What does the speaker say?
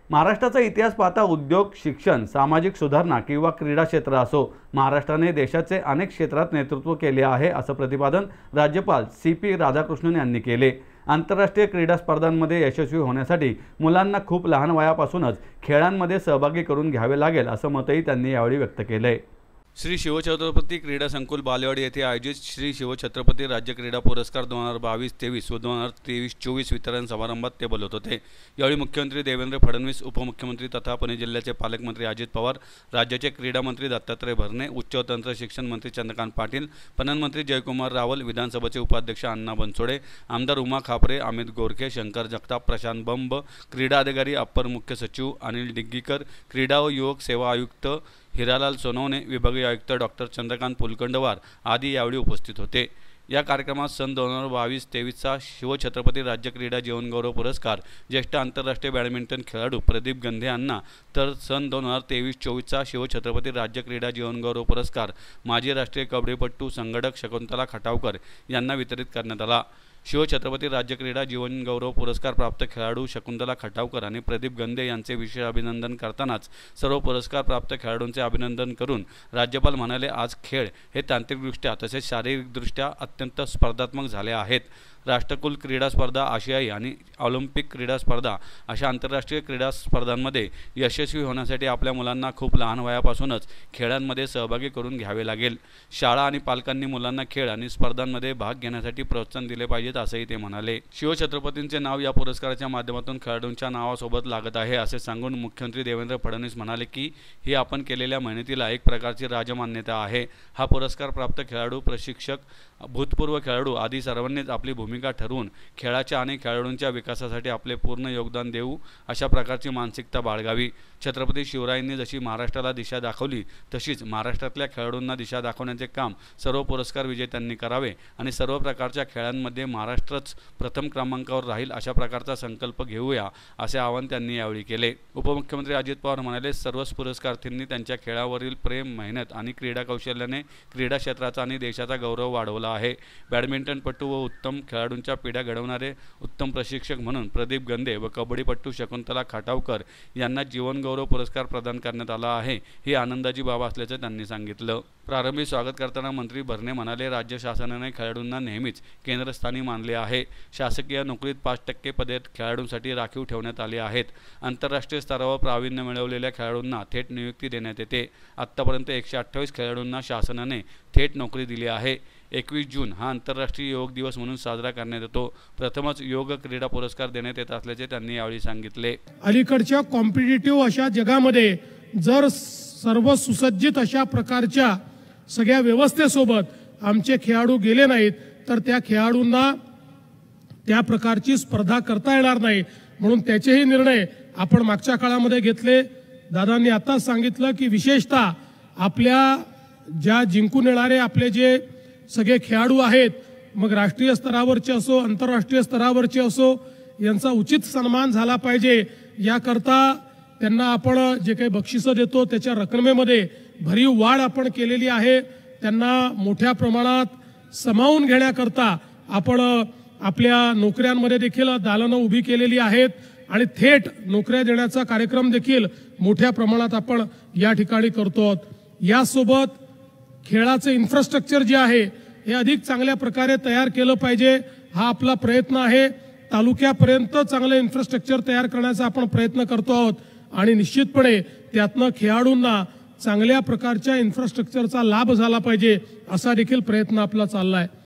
महाराष्ट्राचा इतिहास पाहता उद्योग, शिक्षण, सामाजिक सुधारणा किंवा क्रीडा क्षेत्र असो, महाराष्ट्राने देशाचे अनेक क्षेत्रात नेतृत्व केले आहे असं प्रतिपादन राज्यपाल CP राधाकृष्णन यांनी केले। आंतरराष्ट्रीय क्रीडा स्पर्धांमध्ये यशस्वी होण्यासाठी मुलांना खूप लहान वयापासूनच खेळांमध्ये सहभागी करून घ्यावे लागेल असं मतही त्यांनी यावेळी व्यक्त केले। श्री शिवछत्रपती क्रीडा संकुल बालेवाडी येथे आयोजित श्री शिवछत्रपती राज्य क्रीडा पुरस्कार 2022-23 व 2023-24 वितरण समारंभात ते बोलत होते। यावेळी मुख्यमंत्री देवेंद्र फडणवीस, उपमुख्यमंत्री तथा पुणे जिल्ह्याचे पालकमंत्री अजित पवार, राज्याचे क्रीडा मंत्री दत्तात्रय भरणे, उच्च व तंत्र शिक्षण मंत्री चंद्रकांत पाटील, पणन मंत्री जयकुमार रावल, विधानसभेचे उपाध्यक्ष अण्णा बनसोडे, आमदार उमा खापरे, अमित गोरखे, शंकर जगताप, प्रशांत बंब, क्रीडा अधिकारी अप्पर मुख्य सचिव अनिल डिग्गीकर, क्रीडा व युवक सेवा आयुक्त हिरालाल सोनवणे, विभागीय आयुक्त डॉक्टर चंद्रकांत पुलकंडवार आदी यावेळी उपस्थित होते। या कार्यक्रमात सन 2022-23चा शिवछत्रपती राज्य क्रीडा जीवनगौरव पुरस्कार ज्येष्ठ आंतरराष्ट्रीय बॅडमिंटन खेळाडू प्रदीप गंधे यांना, तर सन 2023-24चा शिवछत्रपती राज्य क्रीडा जीवनगौरव पुरस्कार माजी राष्ट्रीय कबड्डीपटू संघटक शकुंतला खटावकर यांना वितरित करण्यात आला। शिवछत्रपती राज्य क्रीडा जीवनगौरव पुरस्कार प्राप्त खेळाडू शकुंतला खटावकर आणि प्रदीप गंधे यांचे विशेष अभिनंदन करतानाच सर्व पुरस्कार प्राप्त खेळाडूंचे अभिनंदन करून राज्यपाल म्हणाले, आज खेळ हे तांत्रिकदृष्ट्या तसेच शारीरिकदृष्ट्या अत्यंत स्पर्धात्मक झाले आहेत। राष्ट्रकुल क्रीडा स्पर्धा, आशियाई आणि ऑलिम्पिक क्रीडा स्पर्धा अशा आंतरराष्ट्रीय क्रीडा स्पर्धांमध्ये यशस्वी होण्यासाठी आपल्या मुलांना खूप लहान वयापासूनच खेळांमध्ये सहभागी करून घ्यावे लागेल। शाळा आणि पालकांनी मुलांना खेळ आणि स्पर्धांमध्ये भाग घेण्यासाठी प्रोत्साहन दिले पाहिजेत असंही ते म्हणाले। शिवछत्रपतींचे नाव या पुरस्काराच्या माध्यमातून खेळाडूंच्या नावासोबत लागत आहे असे सांगून मुख्यमंत्री देवेंद्र फडणवीस म्हणाले की ही आपण केलेल्या मेहनतीला एक प्रकारची राजमान्यता आहे। हा पुरस्कार प्राप्त खेळाडू, प्रशिक्षक, भूतपूर्व खेळाडू आदी सर्वांनीच आपली भूमिका ठरवून खेळाच्या आणि खेळाडूंच्या विकासासाठी आपले पूर्ण योगदान देऊ अशा प्रकारची मानसिकता बाळगावी। छत्रपती शिवरायांनी जशी महाराष्ट्राला दिशा दाखवली तशीच महाराष्ट्रातल्या खेळाडूंना दिशा दाखवण्याचे काम सर्व पुरस्कार विजेत्यांनी करावे आणि सर्व प्रकारच्या खेळांमध्ये महाराष्ट्रच प्रथम क्रमांकावर राहील अशा प्रकारचा संकल्प घेऊया असे आवाहन त्यांनी यावेळी केले। उपमुख्यमंत्री अजित पवार म्हणाले, सर्वच पुरस्कारार्थींनी त्यांच्या खेळावरील प्रेम, मेहनत आणि क्रीडा कौशल्याने क्रीडा क्षेत्राचा आणि देशाचा गौरव वाढवला आहे। बॅडमिंटनपटू व उत्तम खेळाडूंच्या पिढ्या घडवणारे उत्तम प्रशिक्षक म्हणून प्रदीप गंधे व कबड्डीपटू शकुंतला खटावकर यांना जीवनगौरव पुरस्कार प्रदान करण्यात आला आहे। ही आनंदाची बाब असल्याचे त्यांनी सांगितलं। प्रारंभी स्वागत करताना मंत्री भरणे म्हणाले, राज्य शासनाने खेळाडूंना नेहमीच केंद्रस्थानी मानले आहे। शासकीय नोकरीत 5% पदे खेळाडूंसाठी राखीव ठेवण्यात आली आहेत। आंतरराष्ट्रीय स्तरावर प्रावीण्य मिळवलेल्या खेळाडूंना थेट नियुक्ती देण्यात येते। आत्तापर्यंत 128 खेळाडूंना शासनाने थेट नोकरी दिली आहे। 21 जून हा आंतरराष्ट्रीय योग दिवस म्हणून साजरा करण्यात येतो। प्रथमच योग क्रीडा पुरस्कार देण्यात येत असल्याचे त्यांनी यावेळी सांगितले। अलीकडच्या कॉम्पिटिटिव्ह अशा जगामध्ये जर सर्व सुसज्जित अशा प्रकारच्या सगळ्या व्यवस्थेसोबत आमचे खेळाडू गेले नाहीत तर त्या खेळाडूंना त्या प्रकारची स्पर्धा करता येणार नाही। म्हणून त्याचेही निर्णय आपण मागच्या काळामध्ये घेतले। दादांनी आताच सांगितलं की विशेषतः आपल्या ज्या जिंकून येणारे आपले जे सगळे खेळाडू आहेत, मग राष्ट्रीय स्तरावरचे असो, आंतरराष्ट्रीय स्तरावरचे असो, यांचा उचित सन्मान झाला पाहिजे। याकरता त्यांना आपण जे काही बक्षिसं देतो त्याच्या रकमेमध्ये भरीव वाढ आपण केलेली आहे। त्यांना मोठ्या प्रमाणात सामावून घेण्याकरता आपण आपल्या नोकऱ्यांमध्ये देखील दालनं उभी केलेली आहेत आणि थेट नोकऱ्या देण्याचा कार्यक्रम देखील मोठ्या प्रमाणात आपण या ठिकाणी करतो। यासोबत खेळाचे इन्फ्रास्ट्रक्चर जे आहे हे अधिक चांगल्या प्रकारे तयार केलं पाहिजे, हा आपला प्रयत्न आहे। तालुक्यापर्यंत चांगलं इन्फ्रास्ट्रक्चर तयार करण्याचा आपण प्रयत्न करतो आहोत आणि निश्चितपणे त्यातनं खेळाडूंना चांगल्या प्रकारच्या इन्फ्रास्ट्रक्चरचा लाभ झाला पाहिजे असा देखील प्रयत्न आपला चालला आहे।